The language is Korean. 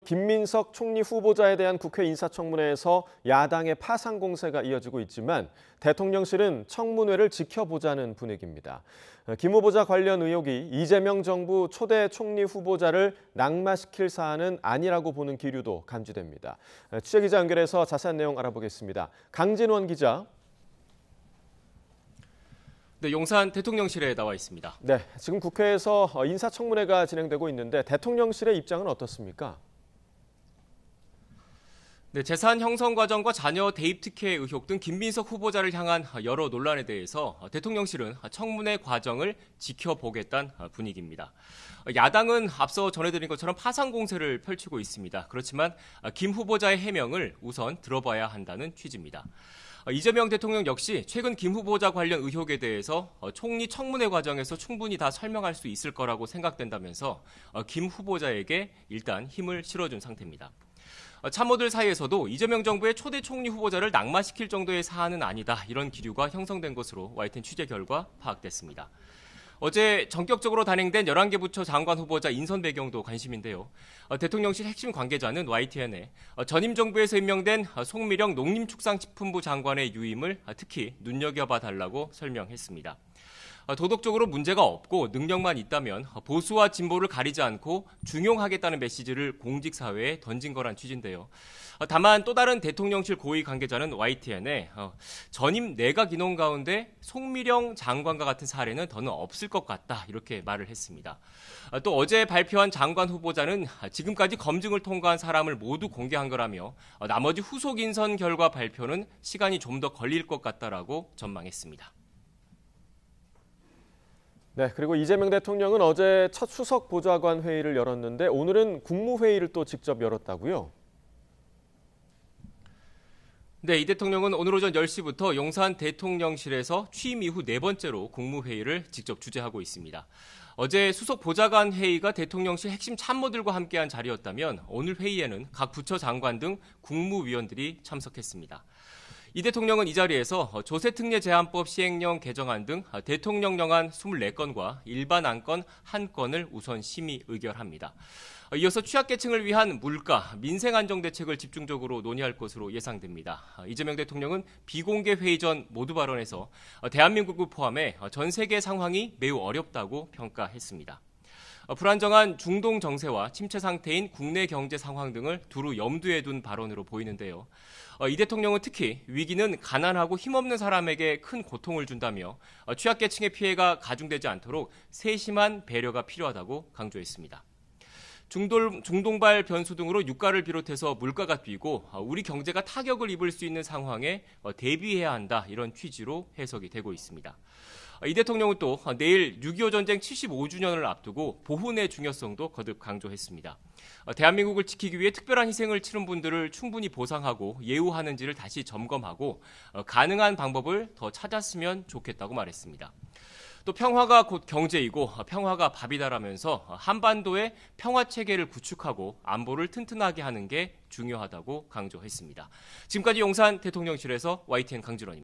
김민석 총리 후보자에 대한 국회 인사청문회에서 야당의 파상 공세가 이어지고 있지만 대통령실은 청문회를 지켜보자는 분위기입니다. 김 후보자 관련 의혹이 이재명 정부 초대 총리 후보자를 낙마시킬 사안은 아니라고 보는 기류도 감지됩니다. 취재기자 연결해서 자세한 내용 알아보겠습니다. 강진원 기자. 네, 용산 대통령실에 나와 있습니다. 네, 지금 국회에서 인사청문회가 진행되고 있는데 대통령실의 입장은 어떻습니까? 네, 재산 형성 과정과 자녀 대입 특혜 의혹 등 김민석 후보자를 향한 여러 논란에 대해서 대통령실은 청문회 과정을 지켜보겠다는 분위기입니다. 야당은 앞서 전해드린 것처럼 파상 공세를 펼치고 있습니다. 그렇지만 김 후보자의 해명을 우선 들어봐야 한다는 취지입니다. 이재명 대통령 역시 최근 김 후보자 관련 의혹에 대해서 총리 청문회 과정에서 충분히 다 설명할 수 있을 거라고 생각된다면서 김 후보자에게 일단 힘을 실어준 상태입니다. 참모들 사이에서도 이재명 정부의 초대 총리 후보자를 낙마시킬 정도의 사안은 아니다, 이런 기류가 형성된 것으로 YTN 취재 결과 파악됐습니다. 어제 전격적으로 단행된 11개 부처 장관 후보자 인선 배경도 관심인데요. 대통령실 핵심 관계자는 YTN에 전임 정부에서 임명된 송미령 농림축산식품부 장관의 유임을 특히 눈여겨봐 달라고 설명했습니다. 도덕적으로 문제가 없고 능력만 있다면 보수와 진보를 가리지 않고 중용하겠다는 메시지를 공직사회에 던진 거란 취지인데요. 다만 또 다른 대통령실 고위 관계자는 YTN에 전임 내각 인원 가운데 송미령 장관과 같은 사례는 더는 없을 것 같다, 이렇게 말을 했습니다. 또 어제 발표한 장관 후보자는 지금까지 검증을 통과한 사람을 모두 공개한 거라며 나머지 후속 인선 결과 발표는 시간이 좀 더 걸릴 것 같다라고 전망했습니다. 네, 그리고 이재명 대통령은 어제 첫 수석 보좌관 회의를 열었는데 오늘은 국무회의를 또 직접 열었다고요? 네, 이 대통령은 오늘 오전 10시부터 용산 대통령실에서 취임 이후 네 번째로 국무회의를 직접 주재하고 있습니다. 어제 수석 보좌관 회의가 대통령실 핵심 참모들과 함께한 자리였다면 오늘 회의에는 각 부처 장관 등 국무위원들이 참석했습니다. 이 대통령은 이 자리에서 조세특례 제한법 시행령 개정안 등 대통령령안 24건과 일반 안건 1건을 우선 심의 의결합니다. 이어서 취약계층을 위한 물가, 민생 안정 대책을 집중적으로 논의할 것으로 예상됩니다. 이재명 대통령은 비공개 회의 전 모두 발언에서 대한민국을 포함해 전 세계 상황이 매우 어렵다고 평가했습니다. 불안정한 중동 정세와 침체 상태인 국내 경제 상황 등을 두루 염두에 둔 발언으로 보이는데요. 이 대통령은 특히 위기는 가난하고 힘없는 사람에게 큰 고통을 준다며 취약계층의 피해가 가중되지 않도록 세심한 배려가 필요하다고 강조했습니다. 중동발 변수 등으로 유가를 비롯해서 물가가 뛰고 우리 경제가 타격을 입을 수 있는 상황에 대비해야 한다, 이런 취지로 해석이 되고 있습니다. 이 대통령은 또 내일 6.25 전쟁 75주년을 앞두고 보훈의 중요성도 거듭 강조했습니다. 대한민국을 지키기 위해 특별한 희생을 치른 분들을 충분히 보상하고 예우하는지를 다시 점검하고 가능한 방법을 더 찾았으면 좋겠다고 말했습니다. 또 평화가 곧 경제이고 평화가 밥이다라면서 한반도의 평화체계를 구축하고 안보를 튼튼하게 하는 게 중요하다고 강조했습니다. 지금까지 용산 대통령실에서 YTN 강진원입니다.